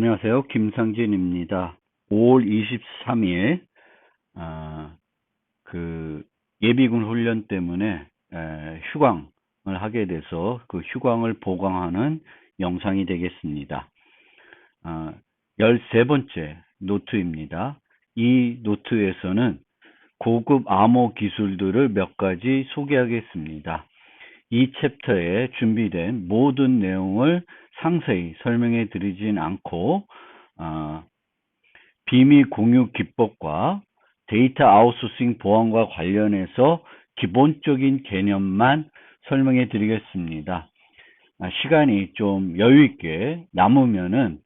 안녕하세요. 김상진입니다. 5월 23일, 그 예비군 훈련 때문에 휴강을 하게 돼서 그 휴강을 보강하는 영상이 되겠습니다. 13번째 노트입니다. 이 노트에서는 고급 암호 기술들을 몇 가지 소개하겠습니다. 이 챕터에 준비된 모든 내용을 상세히 설명해 드리진 않고 비밀 공유 기법과 데이터 아웃소싱 보안과 관련해서 기본적인 개념만 설명해 드리겠습니다. 시간이 좀 여유 있게 남으면은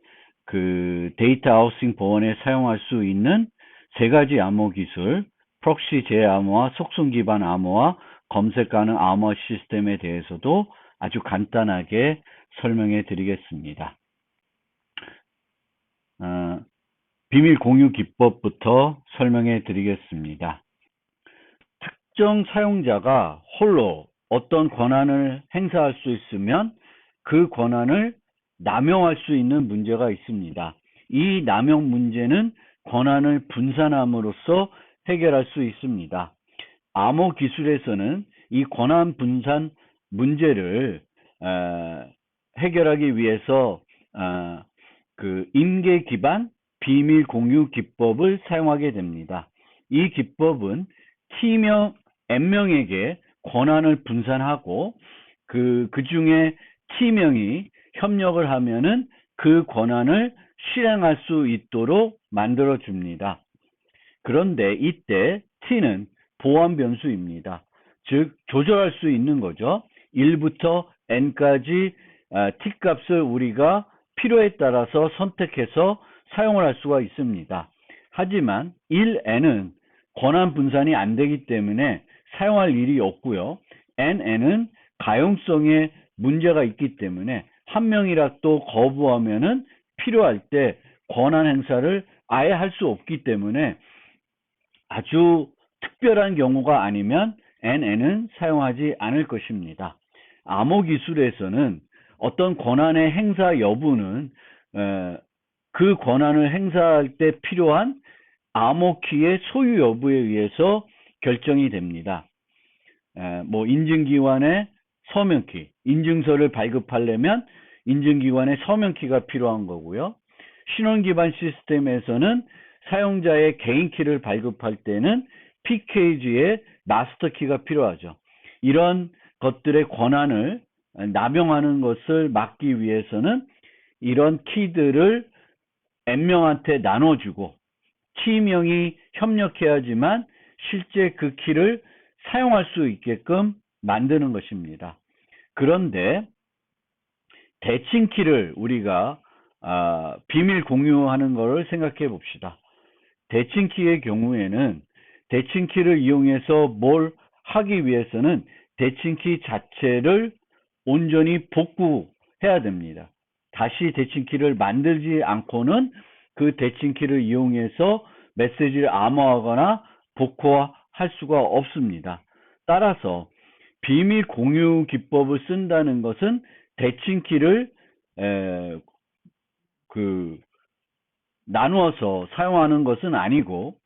그 데이터 아웃소싱 보안에 사용할 수 있는 세 가지 암호 기술, 프록시 제암호와 속성 기반 암호와 검색 가능 암호 시스템에 대해서도 아주 간단하게 설명해 드리겠습니다. 비밀 공유 기법부터 설명해 드리겠습니다. 특정 사용자가 홀로 어떤 권한을 행사할 수 있으면 그 권한을 남용할 수 있는 문제가 있습니다. 이 남용 문제는 권한을 분산함으로써 해결할 수 있습니다. 암호 기술에서는 이 권한 분산 문제를 해결하기 위해서 그 임계 기반 비밀 공유 기법을 사용하게 됩니다. 이 기법은 T명, N명에게 권한을 분산하고 그 중에 T명이 협력을 하면은 그 권한을 실행할 수 있도록 만들어 줍니다. 그런데 이때 T는 보안 변수입니다. 즉 조절할 수 있는 거죠. 1부터 N까지 T 값을 우리가 필요에 따라서 선택해서 사용을 할 수가 있습니다. 하지만 1N은 권한 분산이 안 되기 때문에 사용할 일이 없고요. NN은 가용성에 문제가 있기 때문에 한 명이라도 거부하면은 필요할 때 권한 행사를 아예 할 수 없기 때문에 아주 특별한 경우가 아니면 NN은 사용하지 않을 것입니다. 암호 기술에서는 어떤 권한의 행사 여부는 그 권한을 행사할 때 필요한 암호키의 소유 여부에 의해서 결정이 됩니다. 뭐 인증기관의 서명키, 인증서를 발급하려면 인증기관의 서명키가 필요한 거고요. 신원기반 시스템에서는 사용자의 개인키를 발급할 때는 PKG의 마스터키가 필요하죠. 이런 것들의 권한을 남용하는 것을 막기 위해서는 이런 키들을 N명한테 나눠주고 T명이 협력해야지만 실제 그 키를 사용할 수 있게끔 만드는 것입니다. 그런데 대칭키를 우리가 비밀 공유하는 것을 생각해 봅시다. 대칭키의 경우에는 대칭키를 이용해서 뭘 하기 위해서는 대칭키 자체를 온전히 복구해야 됩니다. 다시 대칭키를 만들지 않고는 그 대칭키를 이용해서 메시지를 암호하거나 복구할 수가 없습니다. 따라서 비밀 공유 기법을 쓴다는 것은 대칭키를 나누어서 사용하는 것은 아니고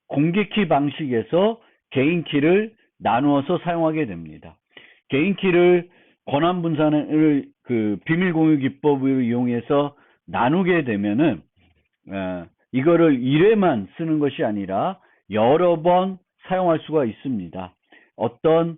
공개키 방식에서 개인키를 나누어서 사용하게 됩니다. 개인키를 권한 분산을 그 비밀 공유 기법을 이용해서 나누게 되면은 이거를 1회만 쓰는 것이 아니라 여러 번 사용할 수가 있습니다. 어떤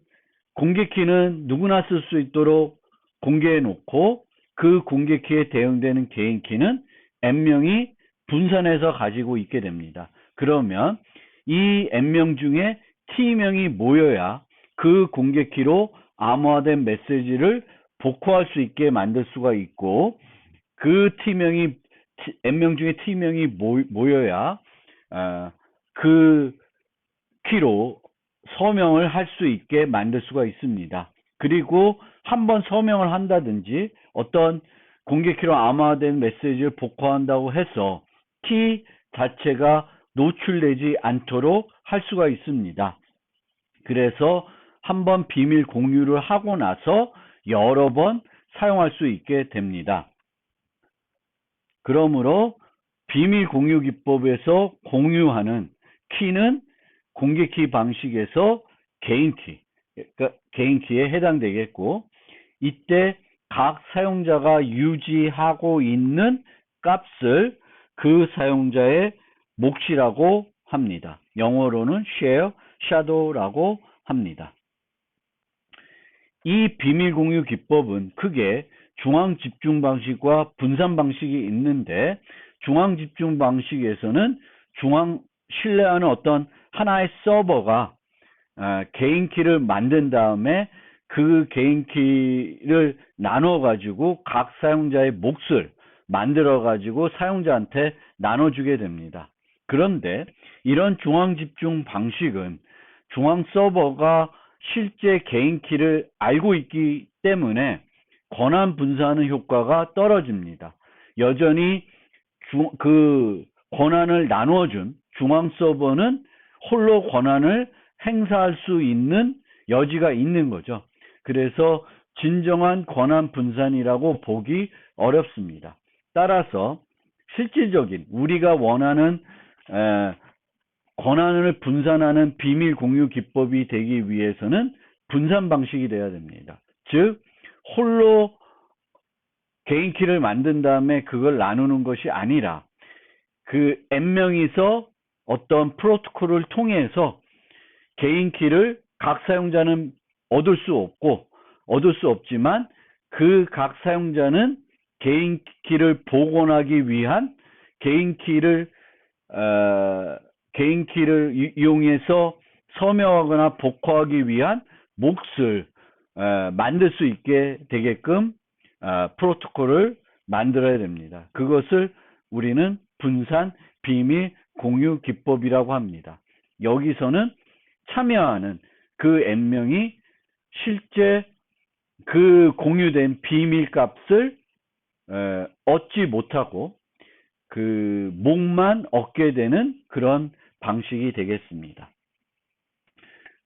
공개키는 누구나 쓸 수 있도록 공개해 놓고 그 공개키에 대응되는 개인키는 N명이 분산해서 가지고 있게 됩니다. 그러면 이 N명 중에 T명이 모여야 그 공개키로 암호화된 메시지를 복구할 수 있게 만들 수가 있고 그 T명이 N명 중에 T명이 모여야 그 키로 서명을 할 수 있게 만들 수가 있습니다. 그리고 한번 서명을 한다든지 어떤 공개키로 암호화된 메시지를 복구한다고 해서 키 자체가 노출되지 않도록 할 수가 있습니다. 그래서 한번 비밀 공유를 하고 나서 여러 번 사용할 수 있게 됩니다. 그러므로 비밀 공유 기법에서 공유하는 키는 공개키 방식에서 개인키, 그러니까 개인키에 해당되겠고, 이때 각 사용자가 유지하고 있는 값을 그 사용자의 몫이라고 합니다. 영어로는 share, shadow라고 합니다. 이 비밀 공유 기법은 크게 중앙 집중 방식과 분산 방식이 있는데, 중앙 집중 방식에서는 신뢰하는 어떤 하나의 서버가 개인 키를 만든 다음에 그 개인 키를 나눠 가지고 각 사용자의 몫을 만들어 가지고 사용자한테 나눠주게 됩니다. 그런데 이런 중앙 집중 방식은 중앙 서버가 실제 개인 키를 알고 있기 때문에 권한 분산의 효과가 떨어집니다. 여전히 그 권한을 나누어준 중앙 서버는 홀로 권한을 행사할 수 있는 여지가 있는 거죠. 그래서 진정한 권한 분산이라고 보기 어렵습니다. 따라서 실질적인 우리가 원하는 권한을 분산하는 비밀 공유 기법이 되기 위해서는 분산 방식이 돼야 됩니다. 즉 홀로 개인 키를 만든 다음에 그걸 나누는 것이 아니라 그 n명이서 어떤 프로토콜을 통해서 개인 키를 각 사용자는 얻을 수 없지만 그 각 사용자는 개인 키를 복원하기 위한 개인 키를 이용해서 서명하거나 복구하기 위한 몫을 만들 수 있게 되게끔 프로토콜을 만들어야 됩니다. 그것을 우리는 분산 비밀 공유 기법이라고 합니다. 여기서는 참여하는 그 n명이 실제 그 공유된 비밀 값을 얻지 못하고 그 몫만 얻게 되는 그런 방식이 되겠습니다.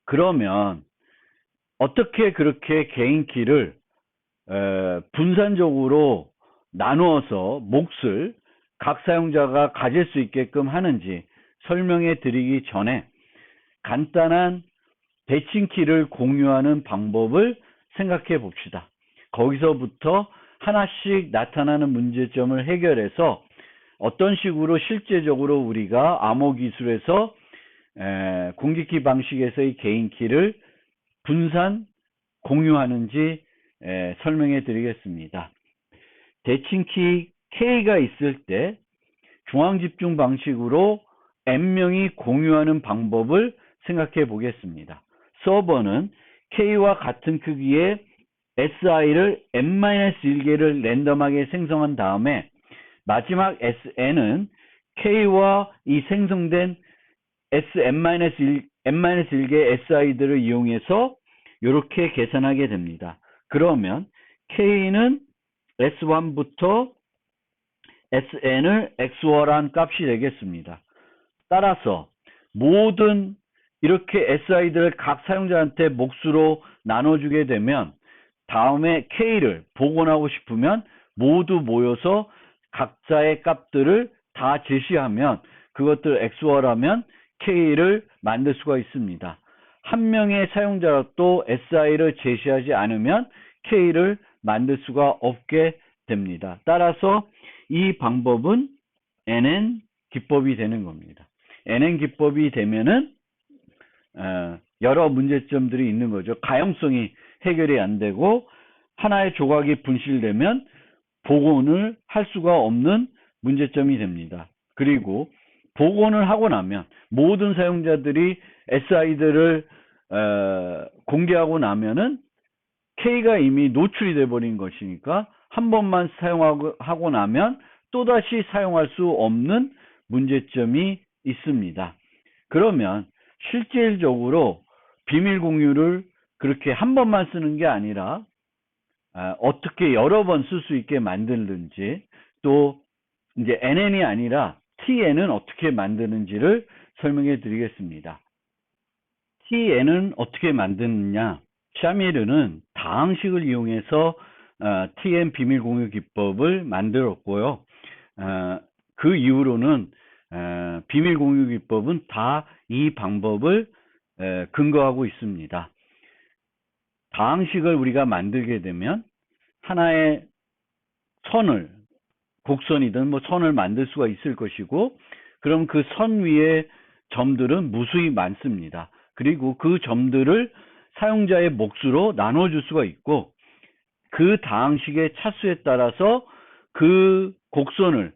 그러면 어떻게 그렇게 개인 키를 분산적으로 나누어서 몫을 각 사용자가 가질 수 있게끔 하는지 설명해 드리기 전에 간단한 대칭키를 공유하는 방법을 생각해 봅시다. 거기서부터 하나씩 나타나는 문제점을 해결해서 어떤 식으로 실제적으로 우리가 암호 기술에서 공개키 방식에서의 개인 키를 분산 공유하는지 설명해 드리겠습니다. 대칭키 K가 있을 때 중앙집중 방식으로 n명이 공유하는 방법을 생각해 보겠습니다. 서버는 K와 같은 크기의 SI를 n-1개를 랜덤하게 생성한 다음에 마지막 SN은 K와 이 생성된 n-1개 SI들을 이용해서 이렇게 계산하게 됩니다. 그러면 K는 S1부터 SN을 XOR한 값이 되겠습니다. 따라서 모든 이렇게 SI들을 각 사용자한테 몫으로 나눠주게 되면 다음에 K를 복원하고 싶으면 모두 모여서 각자의 값들을 다 제시하면 그것들 XOR하면 K를 만들 수가 있습니다. 한 명의 사용자가 또 SI를 제시하지 않으면 K를 만들 수가 없게 됩니다. 따라서 이 방법은 NN 기법이 되는 겁니다. NN 기법이 되면은 여러 문제점들이 있는 거죠. 가용성이 해결이 안 되고 하나의 조각이 분실되면 복원을 할 수가 없는 문제점이 됩니다. 그리고 복원을 하고 나면 모든 사용자들이 SI들을 공개하고 나면은 K가 이미 노출이 돼 버린 것이니까 한 번만 사용하고 나면 또다시 사용할 수 없는 문제점이 있습니다. 그러면 실질적으로 비밀 공유를 그렇게 한 번만 쓰는 게 아니라 어떻게 여러 번 쓸 수 있게 만드는지, 또 이제 NN이 아니라 TN은 어떻게 만드는지를 설명해 드리겠습니다. TN은 어떻게 만드느냐? 샤미르는 다항식을 이용해서 TN 비밀 공유 기법을 만들었고요. 그 이후로는 비밀 공유 기법은 다 이 방법을 근거하고 있습니다. 다항식을 우리가 만들게 되면 하나의 선을, 곡선이든 뭐 선을 만들 수가 있을 것이고, 그럼 그 선 위에 점들은 무수히 많습니다. 그리고 그 점들을 사용자의 몫으로 나눠줄 수가 있고, 그 다항식의 차수에 따라서 그 곡선을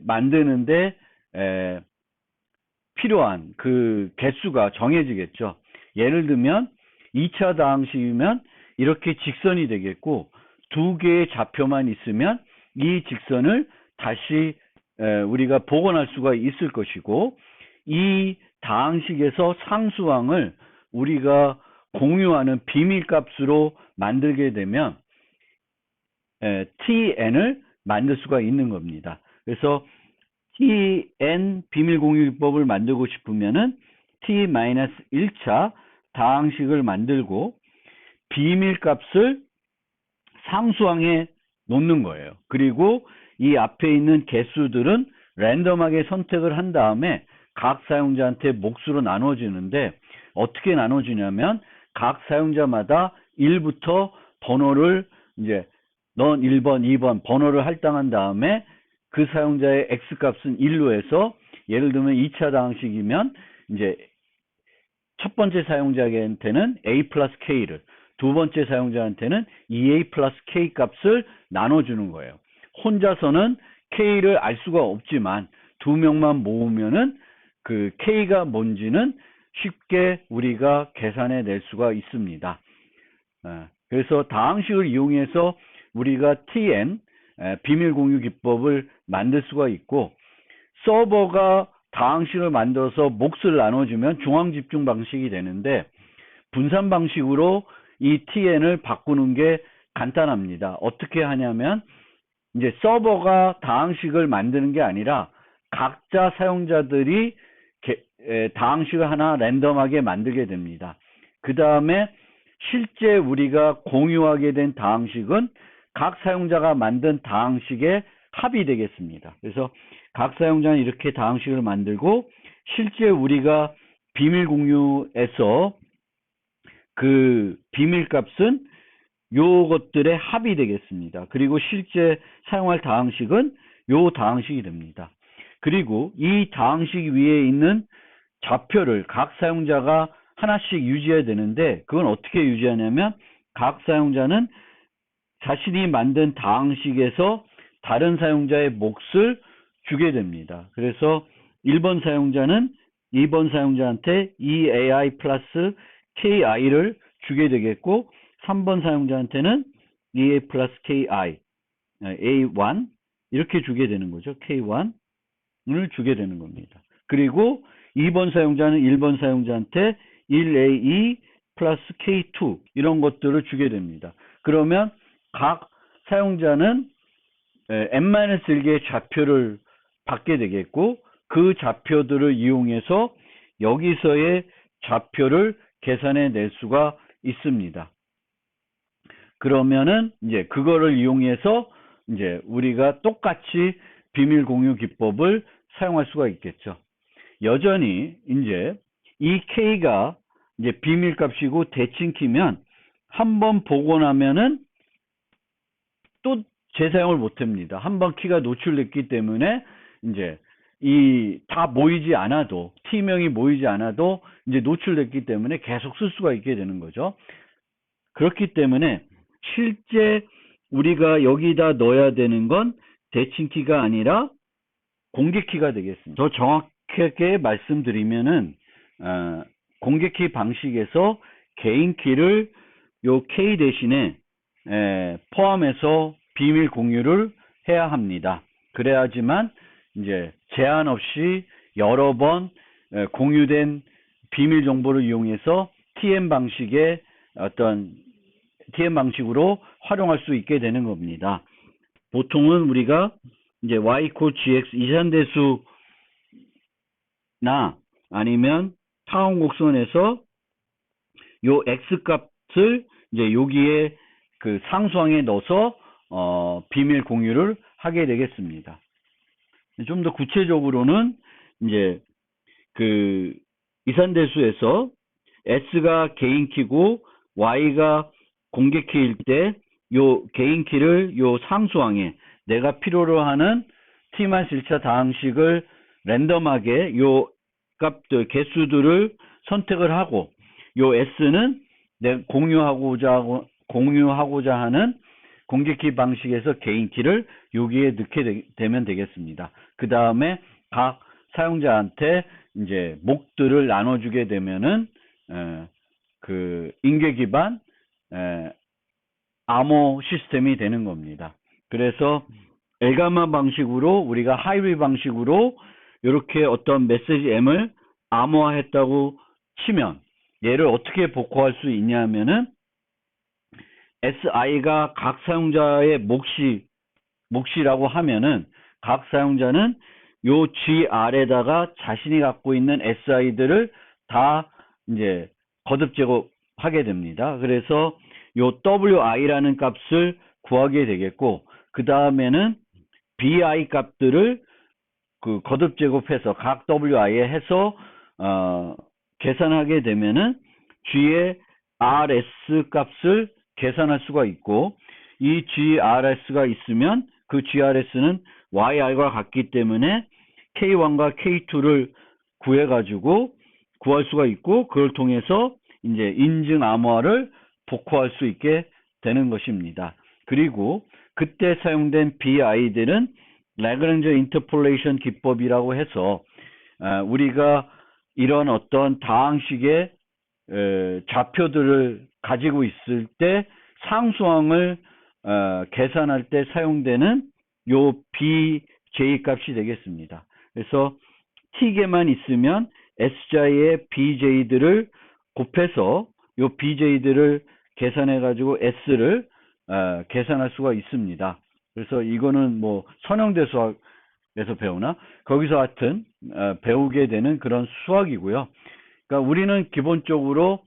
만드는데 필요한 그 개수가 정해지겠죠. 예를 들면 2차 다항식이면 이렇게 직선이 되겠고, 두 개의 좌표만 있으면 이 직선을 다시 우리가 복원할 수가 있을 것이고, 이 다항식에서 상수항을 우리가 공유하는 비밀값으로 만들게 되면 tn을 만들 수가 있는 겁니다. 그래서 tn 비밀 공유 기법을 만들고 싶으면은 t-1차 다항식을 만들고 비밀값을 상수항에 놓는 거예요. 그리고 이 앞에 있는 개수들은 랜덤하게 선택을 한 다음에 각 사용자한테 몫으로 나눠지는데, 어떻게 나눠지냐면 각 사용자마다 1부터 번호를 이제 넌 1번, 2번 번호를 할당한 다음에 그 사용자의 X값은 1로 해서, 예를 들면 2차 다항식이면 이제 첫 번째 사용자한테는 A 플러스 K를, 두 번째 사용자한테는 2A 플러스 K 값을 나눠주는 거예요. 혼자서는 K를 알 수가 없지만 두 명만 모으면은 그 K가 뭔지는 쉽게 우리가 계산해 낼 수가 있습니다. 그래서 다항식을 이용해서 우리가 TN 비밀 공유 기법을 만들 수가 있고, 서버가 다항식을 만들어서 몫을 나눠주면 중앙 집중 방식이 되는데, 분산 방식으로 이 TN을 바꾸는 게 간단합니다. 어떻게 하냐면 이제 서버가 다항식을 만드는 게 아니라 각자 사용자들이 다항식을 하나 랜덤하게 만들게 됩니다. 그 다음에 실제 우리가 공유하게 된 다항식은 각 사용자가 만든 다항식의 합이 되겠습니다. 그래서 각 사용자는 이렇게 다항식을 만들고, 실제 우리가 비밀 공유에서 그 비밀값은 요것들의 합이 되겠습니다. 그리고 실제 사용할 다항식은 요 다항식이 됩니다. 그리고 이 다항식 위에 있는 좌표를 각 사용자가 하나씩 유지해야 되는데, 그건 어떻게 유지하냐면 각 사용자는 자신이 만든 다항식에서 다른 사용자의 몫을 주게 됩니다. 그래서 1번 사용자는 2번 사용자한테 EAI 플러스 KI를 주게 되겠고, 3번 사용자한테는 EA 플러스 KI, A1 이렇게 주게 되는 거죠. K1을 주게 되는 겁니다. 그리고 2번 사용자는 1번 사용자한테 1AE 플러스 K2 이런 것들을 주게 됩니다. 그러면 각 사용자는 n-1개의 좌표를 받게 되겠고, 그 좌표들을 이용해서 여기서의 좌표를 계산해 낼 수가 있습니다. 그러면은 이제 그거를 이용해서 이제 우리가 똑같이 비밀 공유 기법을 사용할 수가 있겠죠. 여전히 이제 이 K가 이제 비밀값이고 대칭키면 한번 복원하면은 또 재사용을 못 합니다. 한번 키가 노출됐기 때문에 이제 이 다 모이지 않아도, T명이 모이지 않아도 이제 노출됐기 때문에 계속 쓸 수가 있게 되는 거죠. 그렇기 때문에 실제 우리가 여기다 넣어야 되는 건 대칭키가 아니라 공개키가 되겠습니다. 더 정확하게 말씀드리면은 공개키 방식에서 개인키를 요 K 대신에 포함해서 비밀 공유를 해야 합니다. 그래야지만 이제 제한 없이 여러 번 공유된 비밀 정보를 이용해서 TM 방식의 어떤 TM 방식으로 활용할 수 있게 되는 겁니다. 보통은 우리가 이제 y equal gx 이산대수나 아니면 타원 곡선에서 요 x 값을 이제 여기에 그 상수항에 넣어서 비밀 공유를 하게 되겠습니다. 좀 더 구체적으로는 이제 그 이산대수에서 S가 개인 키고 Y가 공개 키일 때 요 개인 키를 요 상수항에 내가 필요로 하는 t-1차 다항식을 랜덤하게 요 값들 개수들을 선택을 하고 요 S는 내가 공유하고자 하는 공개 키 방식에서 개인 키를 여기에 넣게 되면 되겠습니다. 그 다음에 각 사용자한테 이제 목들을 나눠주게 되면은 그 인계 기반 암호 시스템이 되는 겁니다. 그래서 엘가마 방식으로 우리가 하이브 방식으로 이렇게 어떤 메시지 M을 암호화했다고 치면 얘를 어떻게 복구할 수 있냐면은 SI가 각 사용자의 몫이라고 하면은 각 사용자는 요 GR에다가 자신이 갖고 있는 SI들을 다 이제 거듭 제곱하게 됩니다. 그래서 요 WI라는 값을 구하게 되겠고, 그 다음에는 BI 값들을 그 거듭 제곱해서 각 WI에 해서 계산하게 되면은 G의 RS 값을 계산할 수가 있고, 이 GRS가 있으면 그 GRS는 YR과 같기 때문에 K1과 K2를 구해가지고 구할 수가 있고, 그걸 통해서 이제 인증 암호화를 복구할 수 있게 되는 것입니다. 그리고 그때 사용된 BI들은 라그랑제 인터폴레이션 기법이라고 해서 우리가 이런 어떤 다항식의 좌표들을 가지고 있을 때 상수항을 계산할 때 사용되는 요 BJ 값이 되겠습니다. 그래서 T개만 있으면 S자의 BJ들을 곱해서 요 BJ들을 계산해 가지고 S를 계산할 수가 있습니다. 그래서 이거는 뭐 선형대 수학에서 배우나 거기서 하여튼 배우게 되는 그런 수학이고요. 그러니까 우리는 기본적으로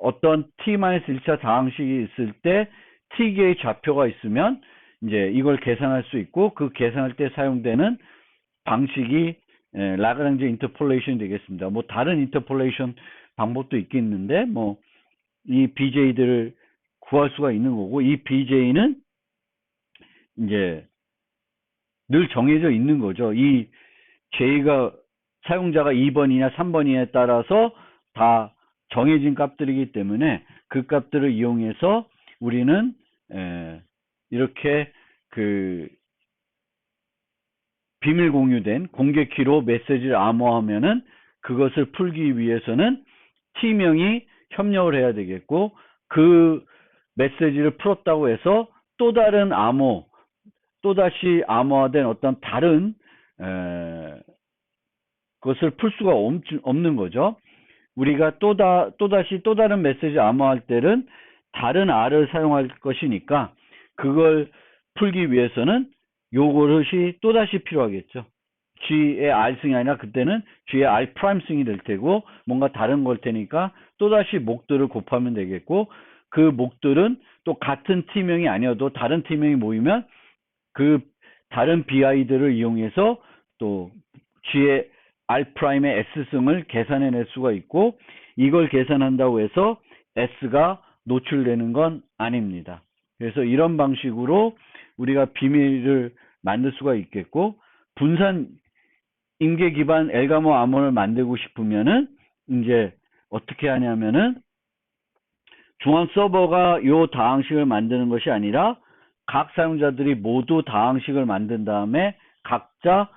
어떤 t-1차 다항식이 있을 때 t개의 좌표가 있으면 이제 이걸 계산할 수 있고, 그 계산할 때 사용되는 방식이 라그랑제 인터폴레이션이 되겠습니다. 뭐 다른 인터폴레이션 방법도 있겠는데 뭐 이 BJ들을 구할 수가 있는 거고, 이 BJ는 이제 늘 정해져 있는 거죠. 이 J가 사용자가 2번이냐 3번이냐에 따라서 다 정해진 값들이기 때문에 그 값들을 이용해서 우리는 이렇게 그 비밀 공유된 공개 키로 메시지를 암호화하면은 그것을 풀기 위해서는 T명이 협력을 해야 되겠고, 그 메시지를 풀었다고 해서 또 다른 또다시 암호화된 어떤 다른 것을 풀 수가 없는 거죠. 우리가 또다시 또 다른 메시지 암호할 때는 다른 R을 사용할 것이니까 그걸 풀기 위해서는 요것이 또다시 필요하겠죠. G의 R승이 아니라 그때는 G의 R 프라임승이 될 테고 뭔가 다른 걸 테니까 또다시 목들을 곱하면 되겠고, 그 목들은 또 같은 T명이 아니어도 다른 T명이 모이면 그 다른 BI들을 이용해서 또 G의 R'의 S승을 계산해낼 수가 있고, 이걸 계산한다고 해서 S가 노출되는 건 아닙니다. 그래서 이런 방식으로 우리가 비밀을 만들 수가 있겠고, 분산 인계 기반 엘가모 암호를 만들고 싶으면은 이제 어떻게 하냐면은 중앙 서버가 요 다항식을 만드는 것이 아니라 각 사용자들이 모두 다항식을 만든 다음에 각자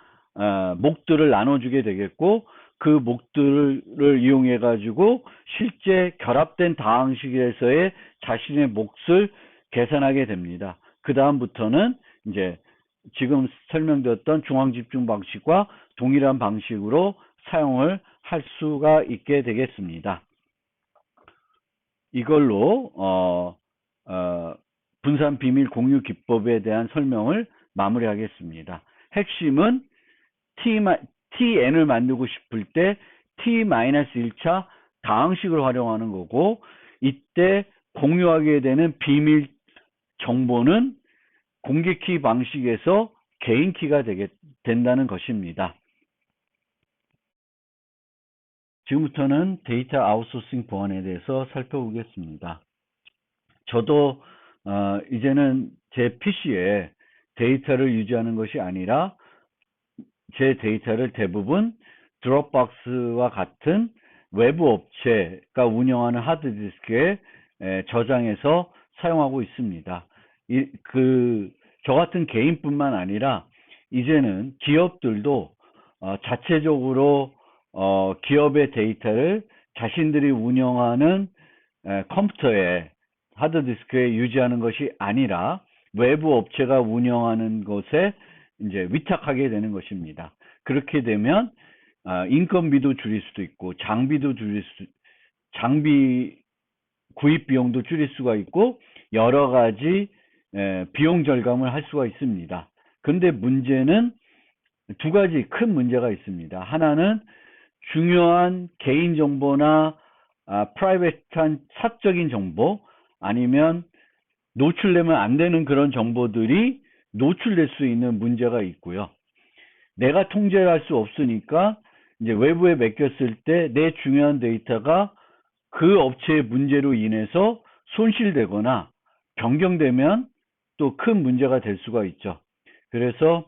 목들을 나눠주게 되겠고, 그 목들을 이용해 가지고 실제 결합된 다항식에서의 자신의 몫을 계산하게 됩니다. 그 다음부터는 이제 지금 설명드렸던 중앙집중 방식과 동일한 방식으로 사용을 할 수가 있게 되겠습니다. 이걸로 분산 비밀 공유 기법에 대한 설명을 마무리하겠습니다. 핵심은 TN을 만들고 싶을 때 T-1차 다항식을 활용하는 거고, 이때 공유하게 되는 비밀 정보는 공개 키 방식에서 개인 키가 된다는 것입니다. 지금부터는 데이터 아웃소싱 보안에 대해서 살펴보겠습니다. 저도 이제는 제 PC에 데이터를 유지하는 것이 아니라 제 데이터를 대부분 드롭박스와 같은 외부 업체가 운영하는 하드디스크에 저장해서 사용하고 있습니다. 저 같은 개인뿐만 아니라 이제는 기업들도 자체적으로 기업의 데이터를 자신들이 운영하는 컴퓨터에 하드디스크에 유지하는 것이 아니라 외부 업체가 운영하는 것에 이제 위탁하게 되는 것입니다. 그렇게 되면 인건비도 줄일 수도 있고 장비 구입 비용도 줄일 수가 있고 여러 가지 비용 절감을 할 수가 있습니다. 그런데 문제는 두 가지 큰 문제가 있습니다. 하나는 중요한 개인 정보나 프라이빗한 사적인 정보 아니면 노출되면 안 되는 그런 정보들이 노출될 수 있는 문제가 있고요. 내가 통제를 할 수 없으니까 이제 외부에 맡겼을 때 내 중요한 데이터가 그 업체의 문제로 인해서 손실되거나 변경되면 또 큰 문제가 될 수가 있죠. 그래서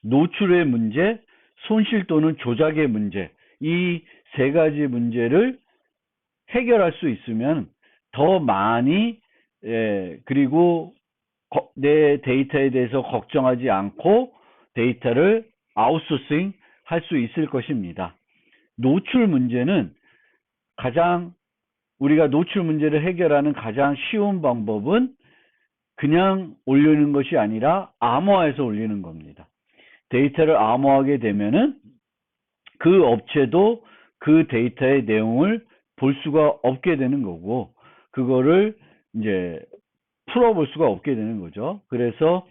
노출의 문제, 손실 또는 조작의 문제, 이 세 가지 문제를 해결할 수 있으면 더 많이 그리고 내 데이터에 대해서 걱정하지 않고 데이터를 아웃소싱 할 수 있을 것입니다. 노출 문제는 우리가 노출 문제를 해결하는 가장 쉬운 방법은 그냥 올리는 것이 아니라 암호화해서 올리는 겁니다. 데이터를 암호화하게 되면은 그 업체도 그 데이터의 내용을 볼 수가 없게 되는 거고, 그거를 이제 풀어볼 수가 없게 되는 거죠. 그래서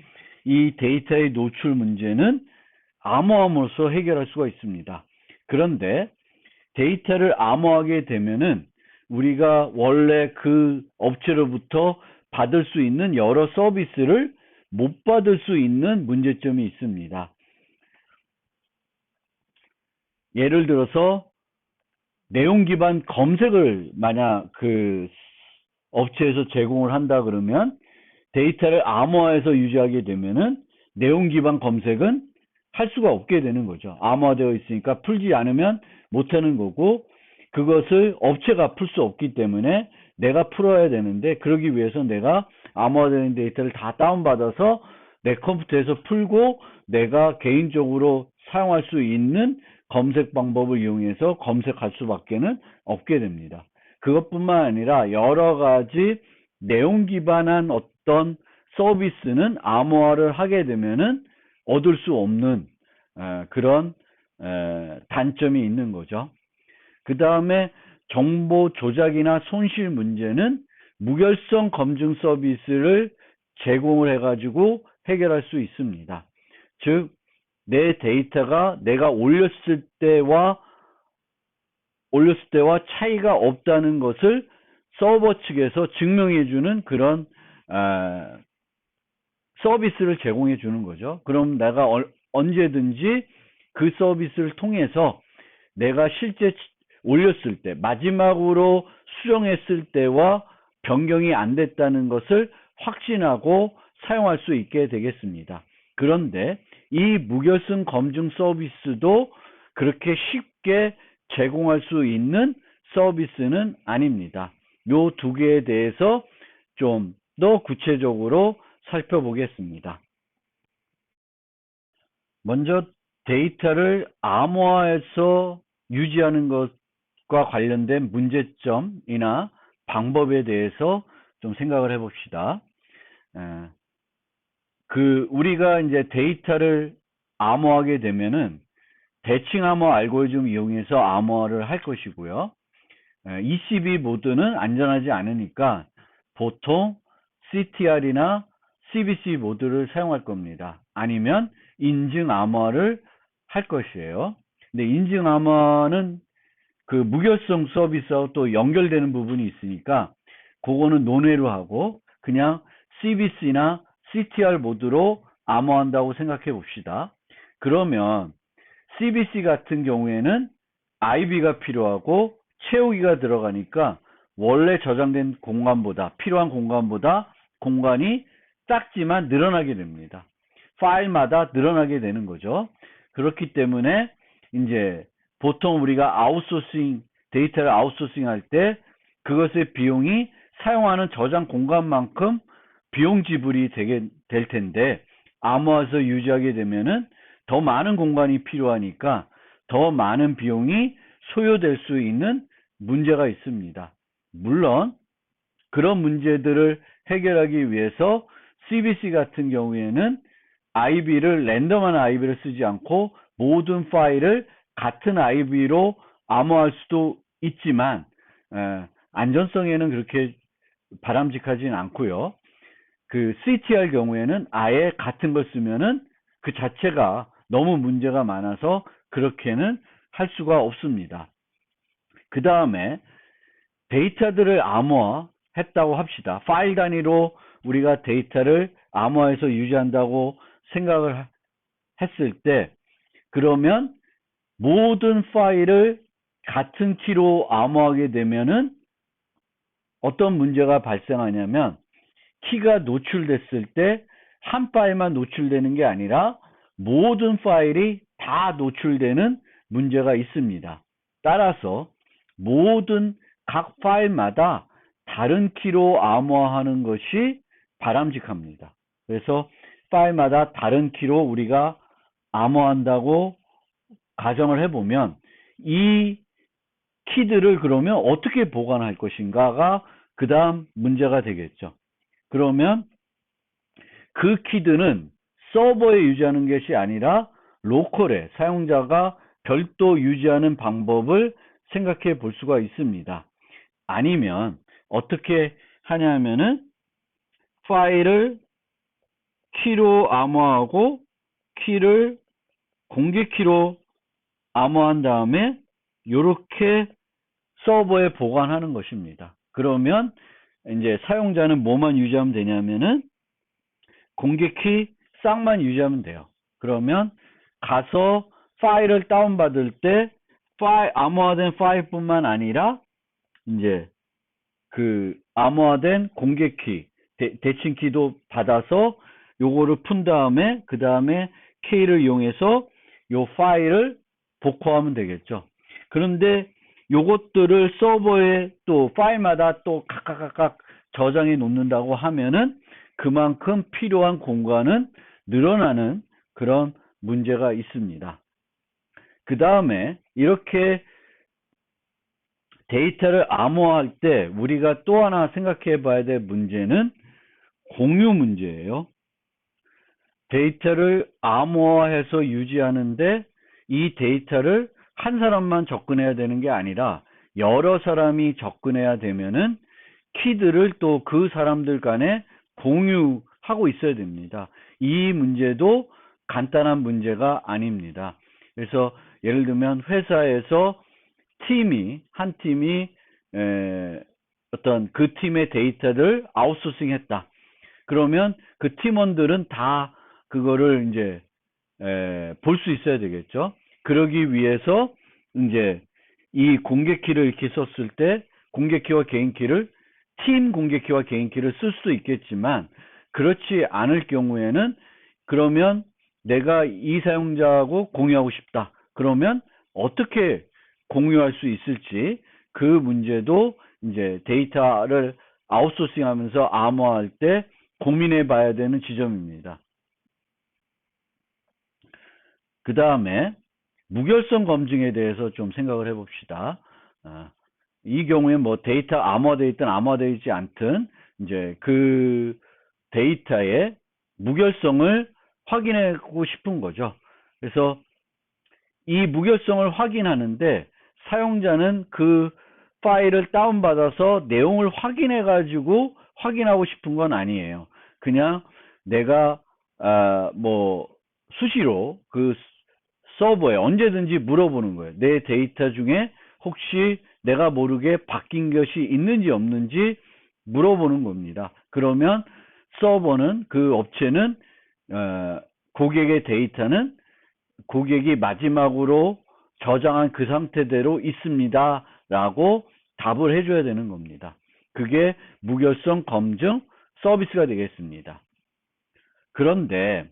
이 데이터의 노출 문제는 암호함으로써 해결할 수가 있습니다. 그런데 데이터를 암호하게 되면은 우리가 원래 그 업체로부터 받을 수 있는 여러 서비스를 못 받을 수 있는 문제점이 있습니다. 예를 들어서 내용 기반 검색을 만약 그 업체에서 제공을 한다 그러면 데이터를 암호화해서 유지하게 되면은 내용 기반 검색은 할 수가 없게 되는 거죠. 암호화되어 있으니까 풀지 않으면 못하는 거고, 그것을 업체가 풀 수 없기 때문에 내가 풀어야 되는데, 그러기 위해서 내가 암호화된 데이터를 다 다운받아서 내 컴퓨터에서 풀고 내가 개인적으로 사용할 수 있는 검색 방법을 이용해서 검색할 수밖에는 없게 됩니다. 그것뿐만 아니라 여러 가지 내용 기반한 어떤 서비스는 암호화를 하게 되면은 얻을 수 없는 그런 단점이 있는 거죠. 그 다음에 정보 조작이나 손실 문제는 무결성 검증 서비스를 제공을 해가지고 해결할 수 있습니다. 즉, 내 데이터가 내가 올렸을 때와 차이가 없다는 것을 서버 측에서 증명해주는 그런 서비스를 제공해주는 거죠. 그럼 내가 언제든지 그 서비스를 통해서 내가 실제 올렸을 때, 마지막으로 수정했을 때와 변경이 안 됐다는 것을 확신하고 사용할 수 있게 되겠습니다. 그런데 이 무결성 검증 서비스도 그렇게 쉽게 제공할 수 있는 서비스는 아닙니다. 요 두 개에 대해서 좀 더 구체적으로 살펴보겠습니다. 먼저 데이터를 암호화해서 유지하는 것과 관련된 문제점이나 방법에 대해서 좀 생각을 해봅시다. 우리가 이제 데이터를 암호하게 되면은 대칭 암호 알고리즘 이용해서 암호화를 할 것이고요. ECB 모드는 안전하지 않으니까 보통 CTR이나 CBC 모드를 사용할 겁니다. 아니면 인증 암호화를 할 것이에요. 근데 인증 암호화는 그 무결성 서비스하고 또 연결되는 부분이 있으니까 그거는 논외로 하고 그냥 CBC나 CTR 모드로 암호한다고 생각해 봅시다. 그러면 CBC 같은 경우에는 IB가 필요하고 채우기가 들어가니까 원래 저장된 공간보다, 필요한 공간보다 공간이 작지만 늘어나게 됩니다. 파일마다 늘어나게 되는 거죠. 그렇기 때문에 이제 보통 우리가 아웃소싱, 데이터를 아웃소싱 할 때 그것의 비용이 사용하는 저장 공간만큼 비용 지불이 될 텐데, 암호화해서 유지하게 되면은 더 많은 공간이 필요하니까 더 많은 비용이 소요될 수 있는 문제가 있습니다. 물론 그런 문제들을 해결하기 위해서 CBC 같은 경우에는 랜덤한 IB를 쓰지 않고 모든 파일을 같은 IB로 암호화할 수도 있지만 안전성에는 그렇게 바람직하진 않고요. 그 CTR 경우에는 아예 같은 걸 쓰면은 그 자체가 너무 문제가 많아서 그렇게는 할 수가 없습니다. 그 다음에 데이터들을 암호화했다고 합시다. 파일 단위로 우리가 데이터를 암호화해서 유지한다고 생각을 했을 때, 그러면 모든 파일을 같은 키로 암호하게 되면은 어떤 문제가 발생하냐면, 키가 노출됐을 때 한 파일만 노출되는 게 아니라 모든 파일이 다 노출되는 문제가 있습니다. 따라서 모든 각 파일마다 다른 키로 암호화하는 것이 바람직합니다. 그래서 파일마다 다른 키로 우리가 암호한다고 가정을 해보면 이 키들을 그러면 어떻게 보관할 것인가가 그 다음 문제가 되겠죠. 그러면 그 키들은 서버에 유지하는 것이 아니라 로컬에 사용자가 별도 유지하는 방법을 생각해 볼 수가 있습니다. 아니면 어떻게 하냐면은 파일을 키로 암호하고 키를 공개 키로 암호한 다음에 이렇게 서버에 보관하는 것입니다. 그러면 이제 사용자는 뭐만 유지하면 되냐면은 공개 키 싹만 유지하면 돼요. 그러면 가서 파일을 다운받을 때 암호화된 파일뿐만 아니라 이제 그 암호화된 공개 키, 대칭 키도 받아서 요거를 푼 다음에 그 다음에 K를 이용해서 요 파일을 복호하면 되겠죠. 그런데 요것들을 서버에 또 파일마다 또 각각 저장해 놓는다고 하면은 그만큼 필요한 공간은 늘어나는 그런 문제가 있습니다. 그 다음에 이렇게 데이터를 암호화할 때 우리가 또 하나 생각해 봐야 될 문제는 공유 문제예요. 데이터를 암호화해서 유지하는데 이 데이터를 한 사람만 접근해야 되는 게 아니라 여러 사람이 접근해야 되면은 키들을 또 그 사람들 간에 공유하고 있어야 됩니다. 이 문제도 간단한 문제가 아닙니다. 그래서 예를 들면 회사에서 한 팀이 어떤 그 팀의 데이터를 아웃소싱 했다. 그러면 그 팀원들은 다 그거를 이제 볼 수 있어야 되겠죠. 그러기 위해서 이제 이 공개 키를 이렇게 썼을 때 공개 키와 개인 키를 팀 공개 키와 개인 키를 쓸 수도 있겠지만, 그렇지 않을 경우에는 그러면 내가 이 사용자하고 공유하고 싶다. 그러면 어떻게 공유할 수 있을지 그 문제도 이제 데이터를 아웃소싱 하면서 암호화할 때 고민해 봐야 되는 지점입니다. 그 다음에 무결성 검증에 대해서 좀 생각을 해 봅시다. 이 경우에 뭐 데이터 암호화되어 있든 암호화되어 있지 않든 이제 그 데이터의 무결성을 확인하고 싶은 거죠. 그래서 이 무결성을 확인하는데 사용자는 그 파일을 다운받아서 내용을 확인해 가지고 확인하고 싶은 건 아니에요. 그냥 내가 뭐 수시로 그 서버에 언제든지 물어보는 거예요. 내 데이터 중에 혹시 내가 모르게 바뀐 것이 있는지 없는지 물어보는 겁니다. 그러면 서버는 그 업체는 고객의 데이터는 고객이 마지막으로 저장한 그 상태대로 있습니다 라고 답을 해줘야 되는 겁니다. 그게 무결성 검증 서비스가 되겠습니다. 그런데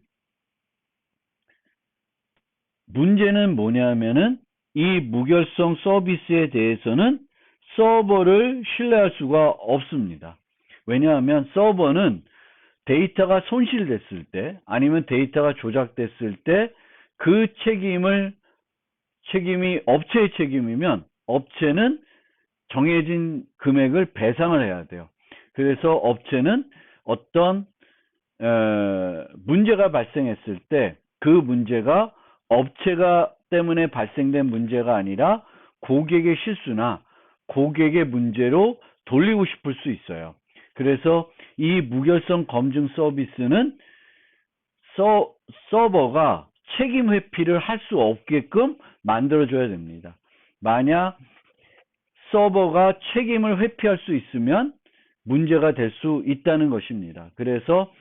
문제는 뭐냐면은 이 무결성 서비스에 대해서는 서버를 신뢰할 수가 없습니다. 왜냐하면 서버는 데이터가 손실됐을 때 아니면 데이터가 조작됐을 때 그 책임이 업체의 책임이면 업체는 정해진 금액을 배상을 해야 돼요. 그래서 업체는 어떤 문제가 발생했을 때 그 문제가 업체가 때문에 발생된 문제가 아니라 고객의 실수나 고객의 문제로 돌리고 싶을 수 있어요. 그래서 이 무결성 검증 서비스는 서버가 책임 회피를 할 수 없게끔 만들어줘야 됩니다. 만약 서버가 책임을 회피할 수 있으면 문제가 될 수 있다는 것입니다. 그래서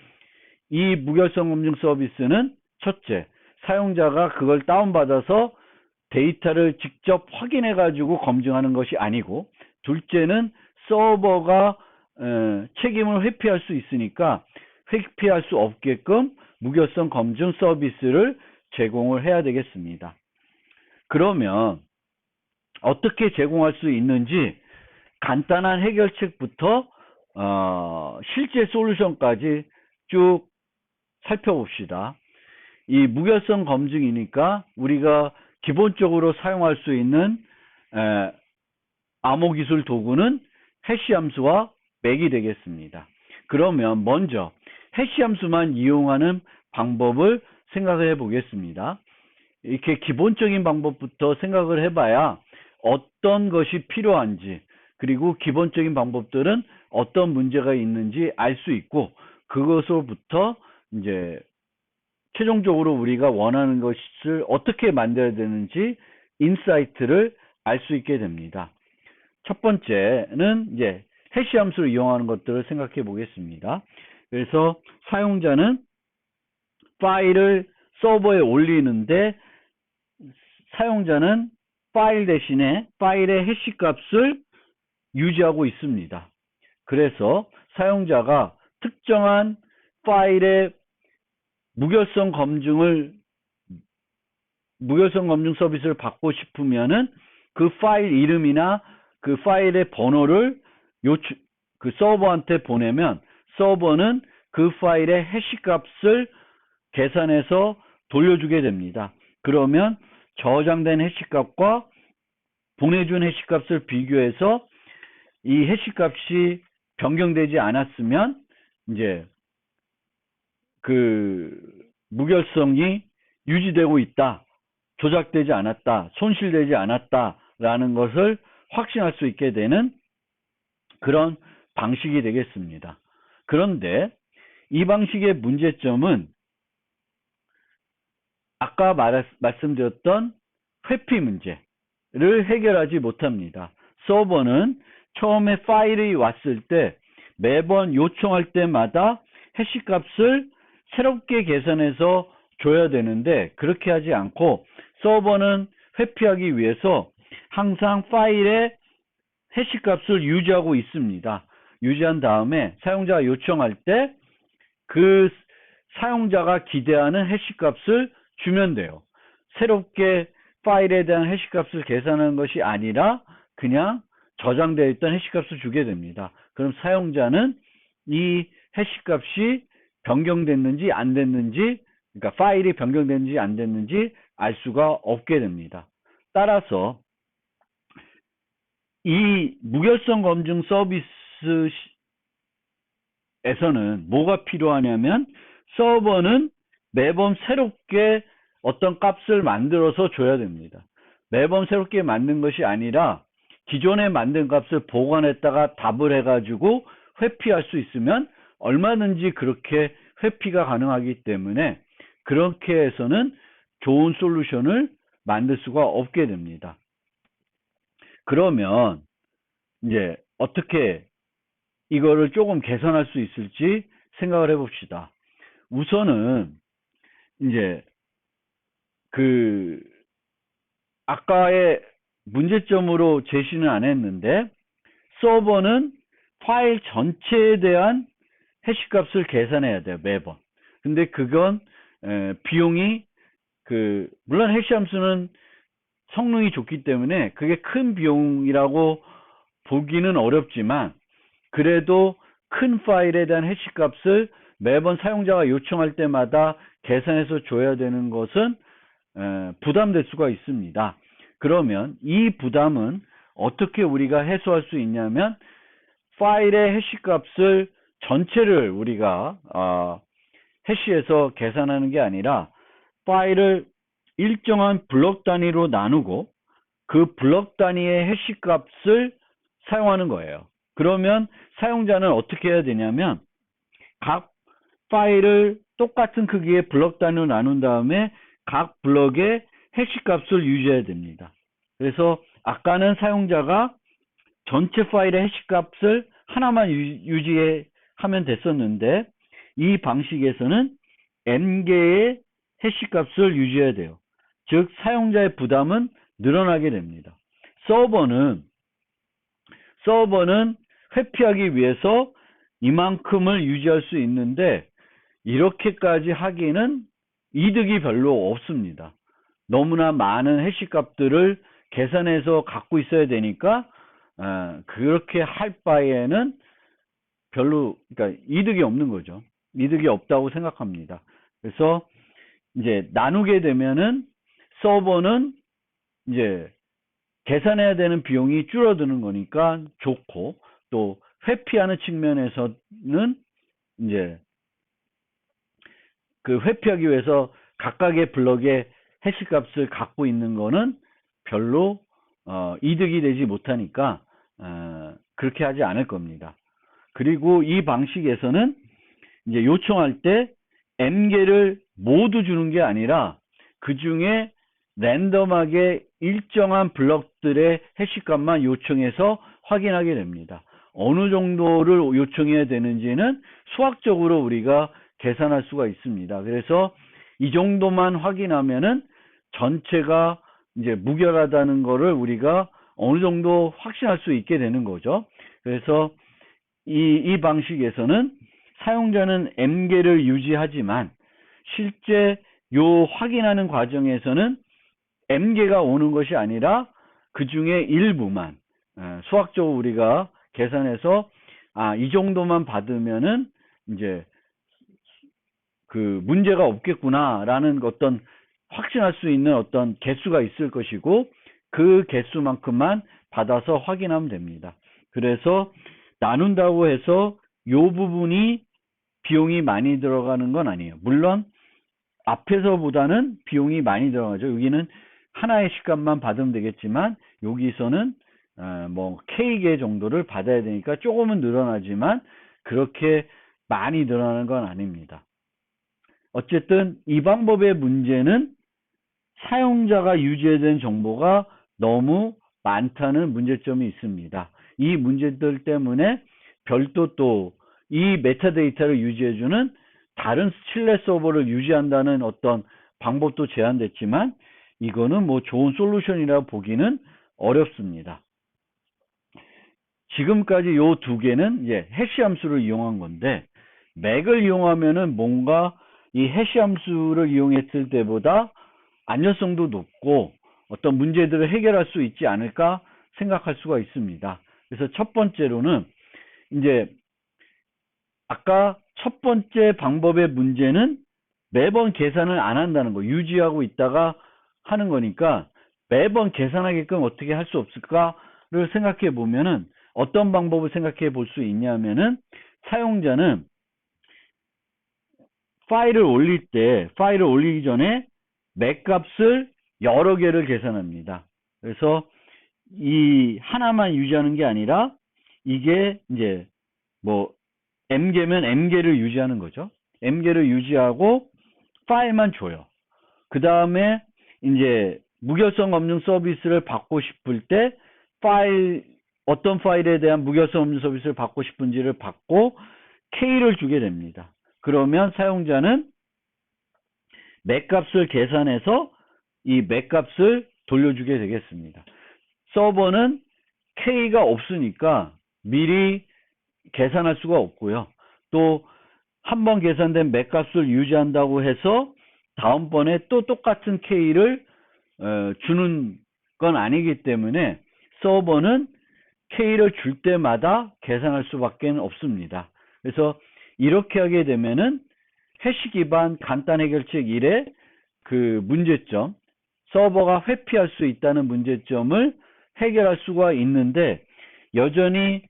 이 무결성 검증 서비스는 첫째, 사용자가 그걸 다운받아서 데이터를 직접 확인해 가지고 검증하는 것이 아니고, 둘째는 서버가 책임을 회피할 수 있으니까 회피할 수 없게끔 무결성 검증 서비스를 제공을 해야 되겠습니다. 그러면 어떻게 제공할 수 있는지 간단한 해결책부터 실제 솔루션까지 쭉 살펴봅시다. 이 무결성 검증이니까 우리가 기본적으로 사용할 수 있는 암호 기술 도구는 해시 함수와 맥이 되겠습니다. 그러면 먼저 해시 함수만 이용하는 방법을 생각해 보겠습니다. 이렇게 기본적인 방법부터 생각을 해봐야 어떤 것이 필요한지, 그리고 기본적인 방법들은 어떤 문제가 있는지 알 수 있고, 그것으로부터 이제 최종적으로 우리가 원하는 것을 어떻게 만들어야 되는지 인사이트를 알 수 있게 됩니다. 첫 번째는 이제 해시 함수를 이용하는 것들을 생각해 보겠습니다. 그래서 사용자는 파일을 서버에 올리는데 사용자는 파일 대신에 파일의 해시 값을 유지하고 있습니다. 그래서 사용자가 특정한 파일의 무결성 검증 서비스를 받고 싶으면은 그 파일 이름이나 그 파일의 번호를 그 서버한테 보내면 서버는 그 파일의 해시 값을 계산해서 돌려주게 됩니다. 그러면 저장된 해시 값과 보내준 해시 값을 비교해서 이 해시 값이 변경되지 않았으면 이제 그 무결성이 유지되고 있다, 조작되지 않았다, 손실되지 않았다라는 것을 확신할 수 있게 되는 그런 방식이 되겠습니다. 그런데 이 방식의 문제점은 아까 말씀드렸던 회피 문제를 해결하지 못합니다. 서버는 처음에 파일이 왔을 때 매번 요청할 때마다 해시 값을 새롭게 계산해서 줘야 되는데, 그렇게 하지 않고 서버는 회피하기 위해서 항상 파일의 해시 값을 유지하고 있습니다. 유지한 다음에 사용자가 요청할 때 그 사용자가 기대하는 해시 값을 주면 돼요. 새롭게 파일에 대한 해시 값을 계산하는 것이 아니라 그냥 저장되어 있던 해시 값을 주게 됩니다. 그럼 사용자는 이 해시 값이 변경됐는지 안 됐는지, 그러니까 파일이 변경됐는지 안 됐는지 알 수가 없게 됩니다. 따라서 이 무결성 검증 서비스에서는 뭐가 필요하냐면, 서버는 매번 새롭게 어떤 값을 만들어서 줘야 됩니다. 매번 새롭게 만든 것이 아니라 기존에 만든 값을 보관했다가 답을 해가지고 회피할 수 있으면 얼마든지 그렇게 회피가 가능하기 때문에 그렇게 해서는 좋은 솔루션을 만들 수가 없게 됩니다. 그러면 이제 어떻게 이거를 조금 개선할 수 있을지 생각을 해봅시다. 우선은 이제 그 아까의 문제점으로 제시는 안 했는데 서버는 파일 전체에 대한 해시값을 계산해야 돼요, 매번. 근데 그건 비용이 물론 해시 함수는 성능이 좋기 때문에 그게 큰 비용이라고 보기는 어렵지만 그래도 큰 파일에 대한 해시값을 매번 사용자가 요청할 때마다 계산해서 줘야 되는 것은 부담될 수가 있습니다. 그러면 이 부담은 어떻게 우리가 해소할 수 있냐면 파일의 해시값을 전체를 우리가 해시해서 계산하는 게 아니라 파일을 일정한 블록 단위로 나누고 그 블록 단위의 해시값을 사용하는 거예요. 그러면 사용자는 어떻게 해야 되냐면 각 파일을 똑같은 크기의 블록 단위로 나눈 다음에 각 블록의 해시값을 유지해야 됩니다. 그래서 아까는 사용자가 전체 파일의 해시값을 하나만 유지하면 됐었는데 이 방식에서는 n개의 해시값을 유지해야 돼요. 즉 사용자의 부담은 늘어나게 됩니다. 서버는 회피하기 위해서 이만큼을 유지할 수 있는데 이렇게까지 하기는 이득이 별로 없습니다. 너무나 많은 해시값들을 계산해서 갖고 있어야 되니까 그렇게 할 바에는 별로 그러니까 이득이 없는 거죠. 이득이 없다고 생각합니다. 그래서 이제 나누게 되면은 서버는 이제 계산해야 되는 비용이 줄어드는 거니까 좋고 또 회피하는 측면에서는 이제 그 회피하기 위해서 각각의 블럭의 해시값을 갖고 있는 거는 별로 이득이 되지 못하니까 그렇게 하지 않을 겁니다. 그리고 이 방식에서는 이제 요청할 때 n개를 모두 주는 게 아니라 그 중에 랜덤하게 일정한 블럭들의 해시값만 요청해서 확인하게 됩니다. 어느 정도를 요청해야 되는지는 수학적으로 우리가 계산할 수가 있습니다. 그래서 이 정도만 확인하면은 전체가 이제 무결하다는 거를 우리가 어느 정도 확신할 수 있게 되는 거죠. 그래서 이 방식에서는 사용자는 n개를 유지하지만 실제 요 확인하는 과정에서는 n개가 오는 것이 아니라 그 중에 일부만 수학적으로 우리가 계산해서 이 정도만 받으면은 이제 그 문제가 없겠구나라는 어떤 확신할 수 있는 어떤 개수가 있을 것이고 그 개수만큼만 받아서 확인하면 됩니다. 그래서 나눈다고 해서 요 부분이 비용이 많이 들어가는 건 아니에요. 물론 앞에서보다는 비용이 많이 들어가죠. 여기는 하나의 시값만 받으면 되겠지만 여기서는 뭐 K개 정도를 받아야 되니까 조금은 늘어나지만 그렇게 많이 늘어나는 건 아닙니다. 어쨌든 이 방법의 문제는 사용자가 유지해야 되는 정보가 너무 많다는 문제점이 있습니다. 이 문제들 때문에 별도 또 이 메타데이터를 유지해주는 다른 신뢰 서버를 유지한다는 어떤 방법도 제한됐지만 이거는 뭐 좋은 솔루션이라고 보기는 어렵습니다. 지금까지 요 두 개는 이제 해시 함수를 이용한 건데 맥을 이용하면은 뭔가 이 해시 함수를 이용했을 때보다 안전성도 높고 어떤 문제들을 해결할 수 있지 않을까 생각할 수가 있습니다. 그래서 첫 번째로는 이제 아까 첫 번째 방법의 문제는 매번 계산을 안 한다는 거, 유지하고 있다가 하는 거니까 매번 계산하게끔 어떻게 할 수 없을까를 생각해 보면은 어떤 방법을 생각해 볼 수 있냐면은 사용자는 파일을 올리기 전에 맥 값을 여러 개를 계산합니다. 그래서 이 하나만 유지하는 게 아니라 이게 이제 뭐 m개면 m개를 유지하는 거죠. m개를 유지하고 파일만 줘요. 그 다음에 이제 무결성 검증 서비스를 받고 싶을 때 어떤 파일에 대한 무결성 검증 서비스를 받고 싶은지를 받고 K를 주게 됩니다. 그러면 사용자는 맥 값을 계산해서 이 맥값을 돌려주게 되겠습니다. 서버는 K가 없으니까 미리 계산할 수가 없고요. 또 한 번 계산된 맥값을 유지한다고 해서 다음번에 또 똑같은 K를 주는 건 아니기 때문에 서버는 K를 줄 때마다 계산할 수밖에 없습니다. 그래서 이렇게 하게 되면은 해시 기반 간단 해결책 1의 그 문제점, 서버가 회피할 수 있다는 문제점을 해결할 수가 있는데, 여전히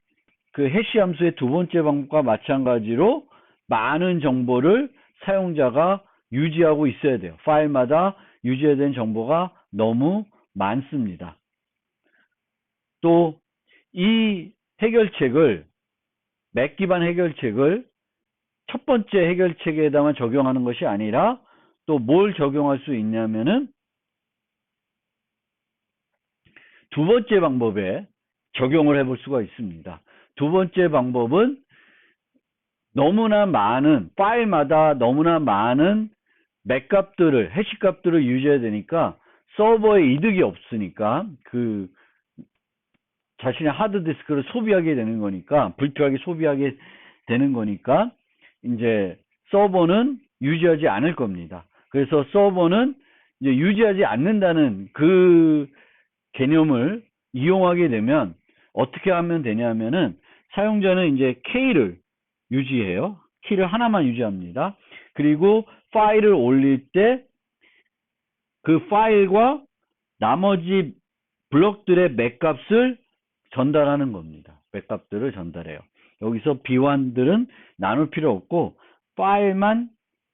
그 해시 함수의 두 번째 방법과 마찬가지로 많은 정보를 사용자가 유지하고 있어야 돼요. 파일마다 유지해야 되는 정보가 너무 많습니다. 또 이 해결책을, 맥 기반 해결책을 첫 번째 해결책에다만 적용하는 것이 아니라 또 뭘 적용할 수 있냐면은 두 번째 방법에 적용을 해볼 수가 있습니다. 두 번째 방법은 너무나 많은, 파일마다 너무나 많은 맥값들을, 해시값들을 유지해야 되니까 서버에 이득이 없으니까 그 자신의 하드디스크를 소비하게 되는 거니까, 불필요하게 소비하게 되는 거니까 이제 서버는 유지하지 않을 겁니다. 그래서 서버는 이제 유지하지 않는다는 그 개념을 이용하게 되면 어떻게 하면 되냐면은, 사용자는 이제 K를 유지해요. 키를 하나만 유지합니다. 그리고 파일을 올릴 때 그 파일과 나머지 블록들의 맥값을 전달하는 겁니다. 맥값들을 전달해요. 여기서 비환들은 나눌 필요 없고 파일만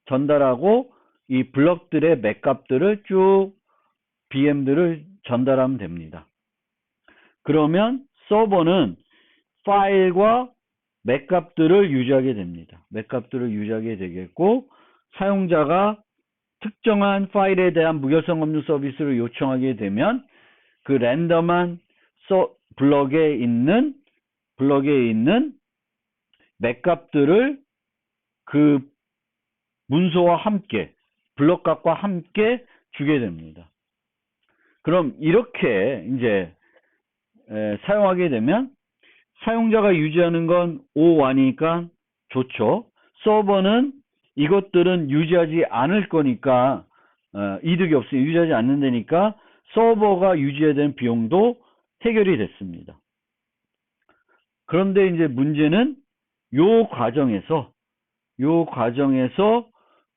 전달하고 이 블록들의 맥값들을 쭉 BM들을 전달하면 됩니다. 그러면 서버는 파일과 맥값들을 유지하게 됩니다. 맥값들을 유지하게 되겠고, 사용자가 특정한 파일에 대한 무결성 검증 서비스를 요청하게 되면 그 랜덤한 블럭에 있는 맥값들을 그 문서와 함께, 블럭값과 함께 주게 됩니다. 그럼 이렇게 이제 사용하게 되면 사용자가 유지하는 건 O1이니까 좋죠. 서버는 이것들은 유지하지 않을 거니까 이득이 없으니 유지하지 않는다니까 서버가 유지해야 되는 비용도 해결이 됐습니다. 그런데 이제 문제는 요 과정에서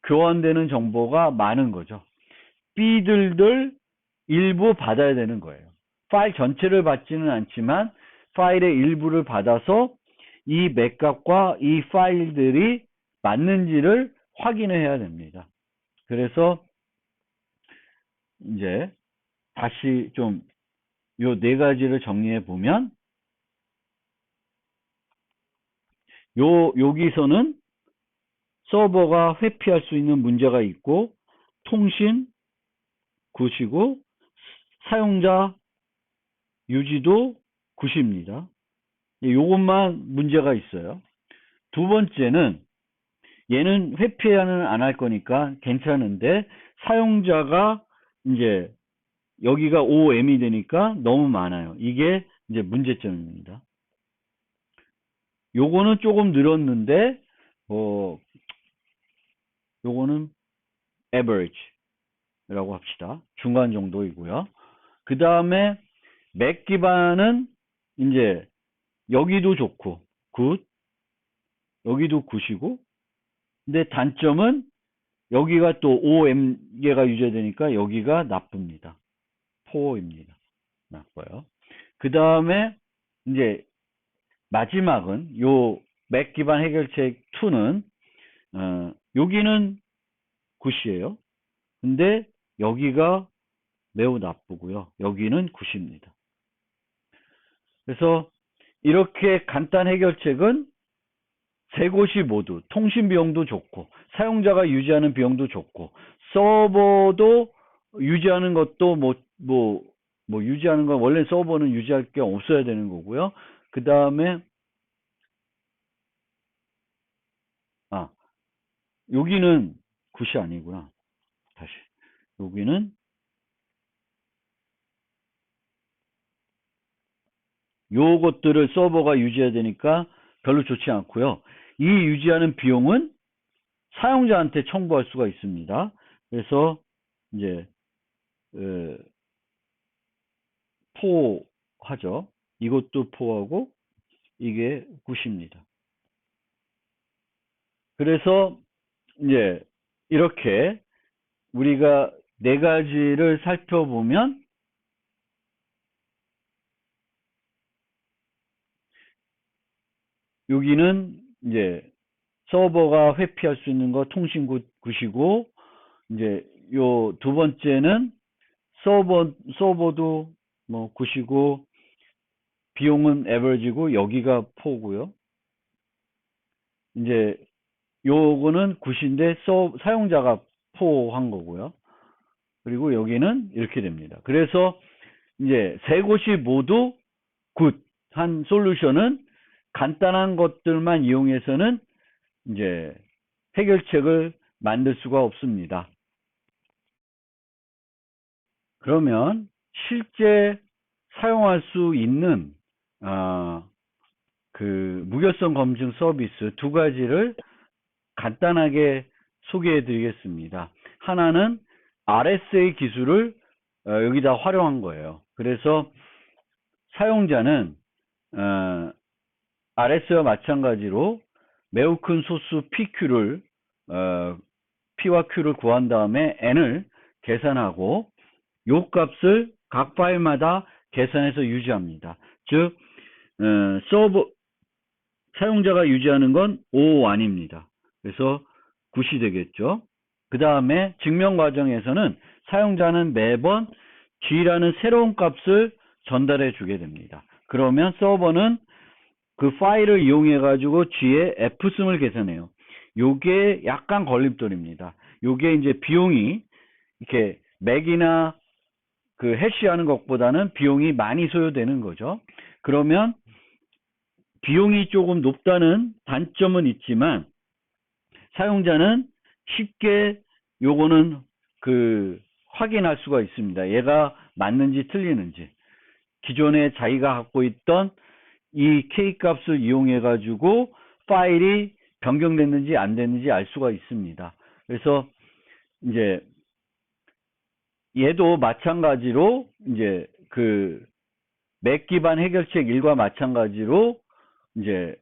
교환되는 정보가 많은 거죠. B들을 일부 받아야 되는 거예요. 파일 전체를 받지는 않지만 파일의 일부를 받아서 이 맥값과 이 파일들이 맞는지를 확인해야 됩니다. 그래서 이제 다시 좀 요 네 가지를 정리해 보면, 여기서는 서버가 회피할 수 있는 문제가 있고, 통신 굿이고, 사용자 유지도 굿입니다. 요것만 문제가 있어요. 두 번째는 얘는 회피는 안 할 거니까 괜찮은데, 사용자가 이제 여기가 OM이 되니까 너무 많아요. 이게 이제 문제점입니다. 요거는 조금 늘었는데, 요거는 average라고 합시다. 중간 정도이고요. 그 다음에 맥 기반은 이제 여기도 좋고 굿, 여기도 굿이고, 근데 단점은 여기가 또 OM계가 유지되니까 여기가 나쁩니다. 포입니다. 나빠요. 그 다음에 이제 마지막은 요 맥 기반 해결책 2는 여기는 굿이에요. 근데 여기가 매우 나쁘고요. 여기는 굿입니다. 그래서 이렇게 간단 해결책은 세 곳이 모두 통신 비용도 좋고, 사용자가 유지하는 비용도 좋고, 서버도 유지하는 것도 유지하는 건 원래 서버는 유지할 게 없어야 되는 거고요. 그 다음에 여기는 굿이 아니구나. 다시 여기는 요것들을 서버가 유지해야 되니까 별로 좋지 않고요. 이 유지하는 비용은 사용자한테 청구할 수가 있습니다. 그래서 이제 포하죠. 이것도 포하고 이게 굿입니다. 그래서 이제 이렇게 우리가 네 가지를 살펴보면 여기는 이제 서버가 회피할 수 있는 거 통신 굿이고, 이제 요 두 번째는 서버도 뭐 굿이고, 비용은 에버리지고, 여기가 포고요. 이제 요거는 굿인데 사용자가 포한 거고요. 그리고 여기는 이렇게 됩니다. 그래서 이제 세 곳이 모두 굿한 솔루션은 간단한 것들만 이용해서는 이제 해결책을 만들 수가 없습니다. 그러면 실제 사용할 수 있는 그 무결성 검증 서비스 두 가지를 간단하게 소개해 드리겠습니다. 하나는 RSA 기술을 여기다 활용한 거예요. 그래서 사용자는 RS와 마찬가지로 매우 큰 소수 PQ를 P와 Q를 구한 다음에 N을 계산하고 요 값을 각 파일마다 계산해서 유지합니다. 즉 서버 사용자가 유지하는 건 O1입니다. 그래서 굿이 되겠죠. 그 다음에 증명 과정에서는 사용자는 매번 G라는 새로운 값을 전달해 주게 됩니다. 그러면 서버는 그 파일을 이용해 가지고 G의 F승을 계산해요. 요게 약간 걸림돌입니다. 요게 이제 비용이 이렇게 맥이나 그 해시하는 것보다는 비용이 많이 소요되는 거죠. 그러면 비용이 조금 높다는 단점은 있지만 사용자는 쉽게 요거는 그 확인할 수가 있습니다. 얘가 맞는지 틀리는지. 기존에 자기가 갖고 있던 이 K 값을 이용해 가지고 파일이 변경됐는지 안 됐는지 알 수가 있습니다. 그래서 이제 얘도 마찬가지로 이제 그 맥 기반 해결책 1과 마찬가지로 이제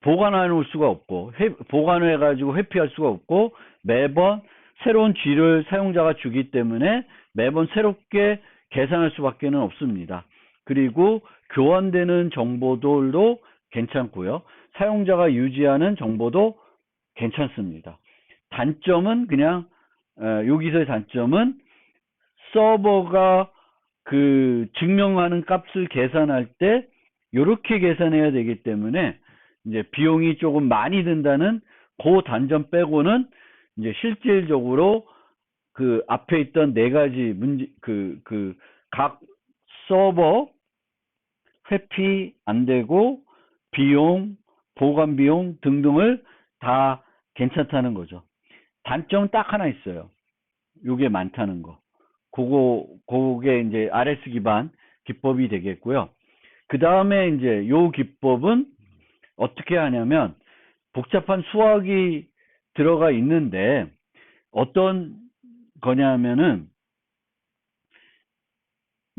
보관해 놓을 수가 없고 보관을 해가지고 회피할 수가 없고 매번 새로운 G를 사용자가 주기 때문에 매번 새롭게 계산할 수밖에 없습니다. 그리고 교환되는 정보들도 괜찮고요. 사용자가 유지하는 정보도 괜찮습니다. 단점은 그냥 여기서의 단점은 서버가 그 증명하는 값을 계산할 때 이렇게 계산해야 되기 때문에 이제 비용이 조금 많이 든다는 그 단점 빼고는 이제 실질적으로 그 앞에 있던 네 가지 문제 각 서버 회피 안 되고 비용, 보관 비용 등등을 다 괜찮다는 거죠. 단점 딱 하나 있어요. 요게 많다는 거. 그게 이제 RS 기반 기법이 되겠고요. 그 다음에 이제 요 기법은 어떻게 하냐면 복잡한 수학이 들어가 있는데 어떤 거냐면은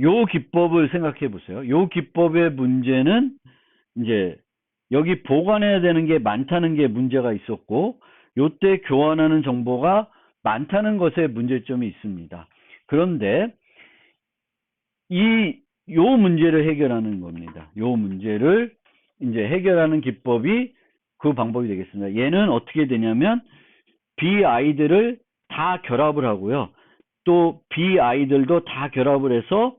요 기법을 생각해 보세요. 요 기법의 문제는 이제 여기 보관해야 되는 게 많다는 게 문제가 있었고 요때 교환하는 정보가 많다는 것에 문제점이 있습니다. 그런데 요 문제를 해결하는 겁니다. 요 문제를 이제 해결하는 기법이 그 방법이 되겠습니다. 얘는 어떻게 되냐면 BI들을 다 결합을 하고요. 또 BI들도 다 결합을 해서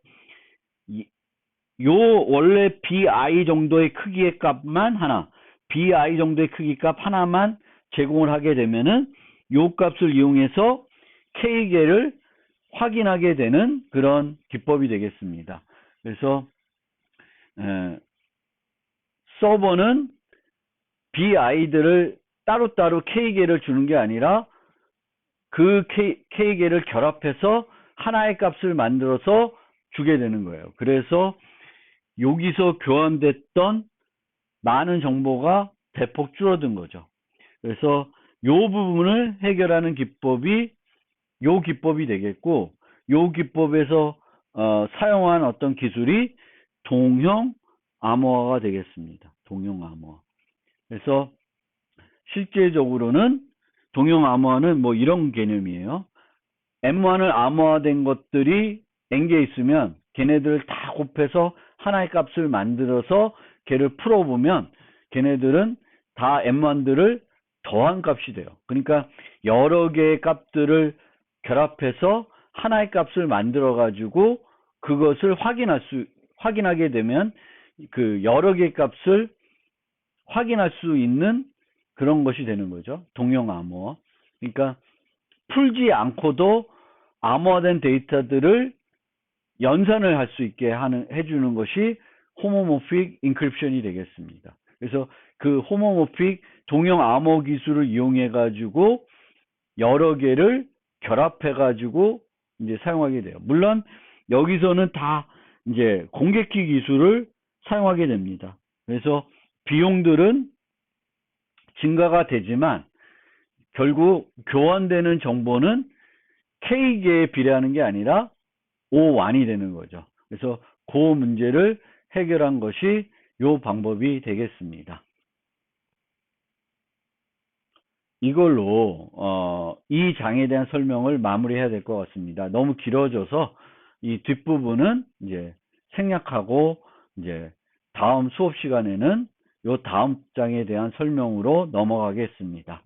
요 원래 BI 정도의 크기의 값만 하나, BI 정도의 크기 값 하나만 제공을 하게 되면은 요 값을 이용해서 K개를 확인하게 되는 그런 기법이 되겠습니다. 그래서 서버는 BI들을 따로따로 K개를 주는 게 아니라 그 K개를 결합해서 하나의 값을 만들어서 주게 되는 거예요. 그래서 여기서 교환됐던 많은 정보가 대폭 줄어든 거죠. 그래서 요 부분을 해결하는 기법이 요 기법이 되겠고, 요 기법에서 사용한 어떤 기술이 동형 암호화가 되겠습니다. 동형 암호화. 그래서 실제적으로는 동형 암호화는 뭐 이런 개념이에요. M1을 암호화된 것들이 N개 있으면 걔네들을 다 곱해서 하나의 값을 만들어서 걔를 풀어보면 걔네들은 다 M1들을 더한 값이 돼요. 그러니까 여러 개의 값들을 결합해서 하나의 값을 만들어 가지고 그것을 확인하게 되면 그 여러 개의 값을 확인할 수 있는 그런 것이 되는 거죠. 동형 암호화. 그러니까 풀지 않고도 암호화된 데이터들을 연산을 할 수 있게 해주는 것이 호모모픽 인크립션이 되겠습니다. 그래서 그 호모모픽 동형 암호 기술을 이용해 가지고 여러 개를 결합해 가지고 이제 사용하게 돼요. 물론 여기서는 다 이제 공개키 기술을 사용하게 됩니다. 그래서 비용들은 증가가 되지만 결국 교환되는 정보는 K개에 비례하는 게 아니라 O1이 되는 거죠. 그래서 그 문제를 해결한 것이 요 방법이 되겠습니다. 이걸로 이 장에 대한 설명을 마무리해야 될 것 같습니다. 너무 길어져서 이 뒷부분은 이제 생략하고 이제 다음 수업 시간에는 요 다음 장에 대한 설명으로 넘어가겠습니다.